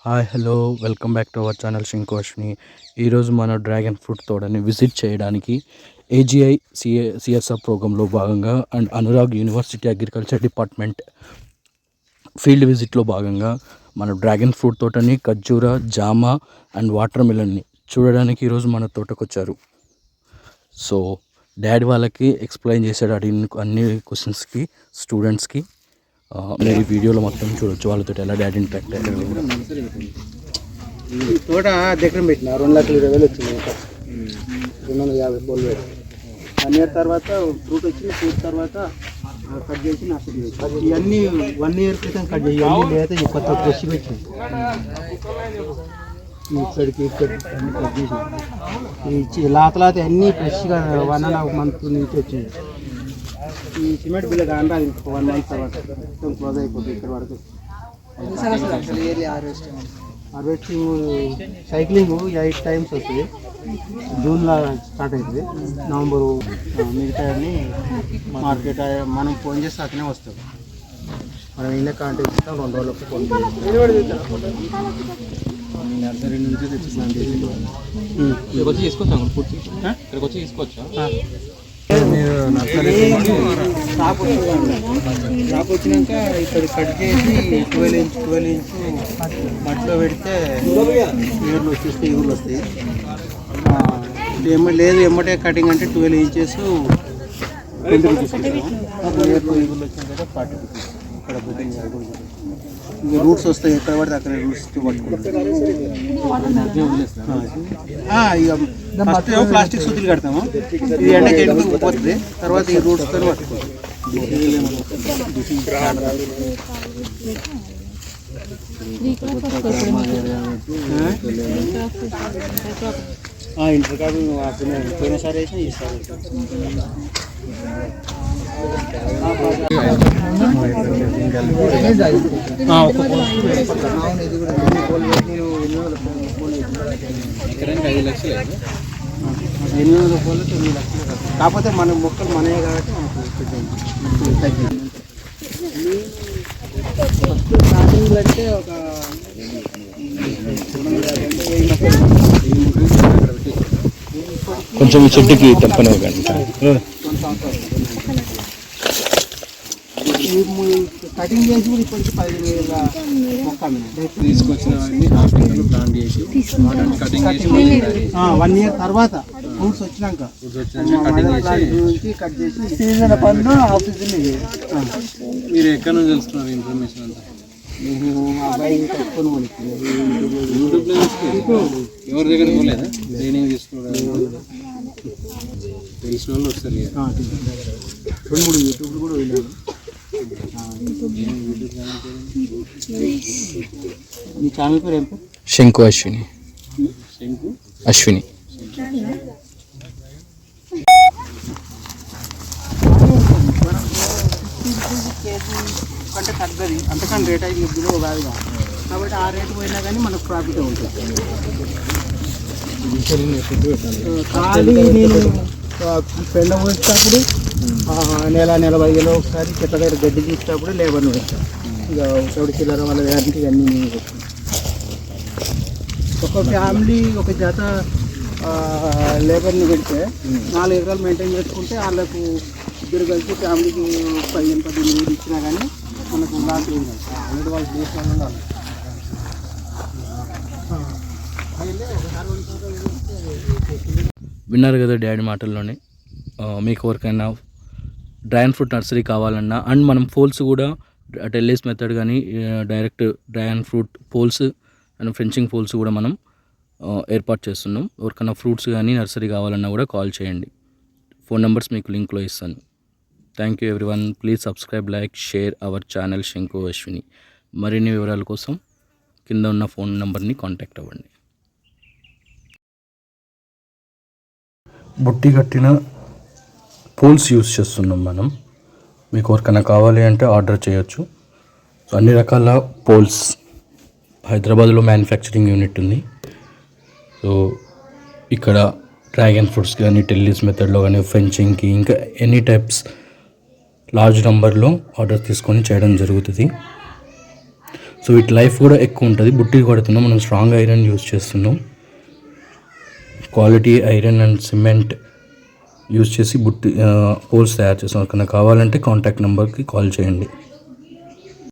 Hi hello welcome back to our channel శంకువర్షిని. ఈరోజు మన డ్రాగన్ ఫ్రూట్ తోటని విజిట్ చేయడానికి ఏజీఐ సిఎస్ఆర్ ప్రోగ్రాంలో భాగంగా and Anurag university agriculture department field విజిట్లో భాగంగా మన డ్రాగన్ ఫ్రూట్ తోటని, ఖర్జూర, జామ అండ్ వాటర్ మిలన్ని చూడడానికి ఈరోజు మన తోటకు వచ్చారు. సో డాడీ వాళ్ళకి ఎక్స్ప్లెయిన్ చేశాడు అడిగిన అన్ని క్వశ్చన్స్కి స్టూడెంట్స్కి. మీరు ఈ వీడియోలో మొత్తం చూడొచ్చు వాళ్ళతో ఎలా డాడీ ఇంటరాక్ట్ అయ్యారు. ఈ తోట దగ్గర పెట్టిన 2,20,000 వచ్చింది. 250 బోల్ పెట్టి 1 ఇయర్ తర్వాత ఫ్రూట్ వచ్చింది. ఫ్రూట్ తర్వాత కట్ చేసి నర్సరీ పెట్టి ఇవన్నీ 1 ఇయర్ క్రితం కట్ చేసి లేదా ఈ కొత్త ఫ్రెష్ పెట్టింది. ఇక్కడికి అన్ని కట్ చేసి లాతలాత అన్నీ ఫ్రెష్గా 1.5 మంత్ నుంచి వచ్చింది. ఈ సిమెంట్ బిల్ల కాండా 1 మంత్ తర్వాత మొత్తం క్లోజ్ అయిపోతుంది. ఇక్కడ వరకు హార్వెస్టింగ్ సైక్లింగ్ 8 టైమ్స్ వస్తుంది. జూన్లో స్టార్ట్ అవుతుంది. నవంబరు మిగతా అన్ని మార్కెట్ మనం ఫోన్ చేస్తే అతనే వస్తుంది. మనం ఇళ్ళ కాంటాక్ట్ ఇస్తాం. 2 రోజులకు ఫోన్ నర్సరీ నుంచి తెచ్చిస్తాను. ఇక్కడికి వచ్చి తీసుకోవచ్చా? ఇక్కడికి వచ్చి తీసుకోవచ్చా? మీరు నర్సరీ స్టాప్ వచ్చినాక ఇక్కడ కట్ చేసి 12 ఇంచ్ మట్టిలో పెడితే నీళ్ళు వచ్చేస్తే ఈగులు వస్తాయి. లేదు ఎమ్మటే కటింగ్ అంటే 12 ఇంచెస్ 20 రూపీస్ ఈగులు వచ్చిన తర్వాత 40 రూపీస్. ఇక్కడ బుకింగ్ ఇంకా రూట్స్ వస్తాయి. ఎక్కడ పడితే అక్కడ రూట్స్ పట్టుకుంటాం. ఇక ఫస్ట్ ఏమో ప్లాస్టిక్ సూతులు కడతాము. ఇది ఎండకి ఎండుకు పోతుంది. తర్వాత ఈ రూట్స్తో పట్టుకుంటాం. ఇంటర్ కార్డు పోయినసారి వేసిన ఈసారి ఎకరానికి 5 లక్షలు. 800 కోళ్ళు 9 లక్షలు. కాకపోతే మన మొక్కలు మనయే కాబట్టి మనకు తగ్గింది. స్టార్టింగ్ అంటే ఒక కొంచెం ఈ చెట్టుకి తప్పనే కానీ కటింగ్ చేసి కూడా ఇప్పటికి 15,000 మొక్క తీసుకొచ్చినవన్నీ హాస్పిటల్ ప్లాంట్ చేసి కటింగ్ చేసి 1 ఇయర్ తర్వాత ఫ్రూట్స్ వచ్చినాక కట్ చేసి సీజన్ పండు ఆఫ్ సీజన్. మీరు ఎక్కడ నుంచి తెలుసుకున్నారు ఇన్ఫర్మేషన్ అంతా? మా అబ్బాయి కట్టుకొని యూట్యూబ్లో ఎవరి దగ్గర పోలేదా? ట్రైనింగ్ తీసుకోవడం తెలిసిన వాళ్ళు వస్తారు. 2-3 యూట్యూబ్లు కూడా వెళ్ళాను. మీ ఛానల్ పేరు ఏం పేరు? శంకు అశ్విని. శంకు అశ్విని. కేజీ కంటే తగ్గది. అంతకన్నా రేట్ అయితే బిలో కాదుగా. కాబట్టి ఆ రేటు పోయినా కానీ మనకు ప్రాఫిట్ ఉంటుంది. ఖాళీ నేను పెండ పోసేటప్పుడు నెల 15 ఒకసారి చెట్ల దగ్గర గడ్డి తీసేటప్పుడు లేబర్ని పెడతాను. ఇక ఒకటి చిల్లర వాళ్ళ వ్యాధికి అన్నీ నేను పెడతాను. ఒక ఫ్యామిలీ ఒక జత లేబర్ని పెడితే 4 ఎకరాలు మెయింటైన్ చేసుకుంటే వాళ్ళకు ఇద్దరు కలిసి ఫ్యామిలీకి 15-18 ఇచ్చినా కానీ మనకు లాస్ ఏం కాదు. ఆల్రెడీ వాళ్ళు దేశంలో ఉండాలి. విన్నారు కదా డాడీ మాటల్లోనే. మీకు ఎవరికైనా డ్రాగన్ ఫ్రూట్ నర్సరీ కావాలన్నా అండ్ మనం పోల్స్ కూడా టెల్లేస్ మెథడ్ కానీ direct dragon fruit poles and ఫ్రెంచింగ్ పోల్స్ కూడా మనం ఏర్పాటు చేస్తున్నాం. ఎవరికైనా ఫ్రూట్స్ కానీ నర్సరీ కావాలన్నా కూడా కాల్ చేయండి. ఫోన్ నెంబర్స్ మీకు లింక్లో ఇస్తాను. Thank you everyone. Please subscribe, like, share our channel శంకు అశ్విని. మరిన్ని వివరాల కోసం కింద ఉన్న ఫోన్ నెంబర్ని కాంటాక్ట్ అవ్వండి. బుట్టి కట్టిన పోల్స్ యూస్ చేస్తున్నాం మనం. మీకు ఎవరికైనా కావాలి అంటే ఆర్డర్ చేయొచ్చు. సో అన్ని రకాల పోల్స్ హైదరాబాద్లో మ్యానుఫ్యాక్చరింగ్ యూనిట్ ఉంది. సో ఇక్కడ డ్రాగన్ ఫ్రూట్స్ కానీ టెల్లీస్ మెథడ్లో కానీ ఫెంచింగ్కి ఇంకా ఎనీ టైప్స్ లార్జ్ నెంబర్లో ఆర్డర్ తీసుకొని చేయడం జరుగుతుంది. సో వీటి లైఫ్ కూడా ఎక్కువ ఉంటుంది. బుట్టి కొడుతున్నాం, మనం స్ట్రాంగ్ ఐరన్ యూజ్ చేస్తున్నాం. Quality iron and cement use చేసి బుట్టి పోల్స్ తయారు చేస్తాం. కనుక కావాలంటే కాంటాక్ట్ నెంబర్కి కాల్ చేయండి.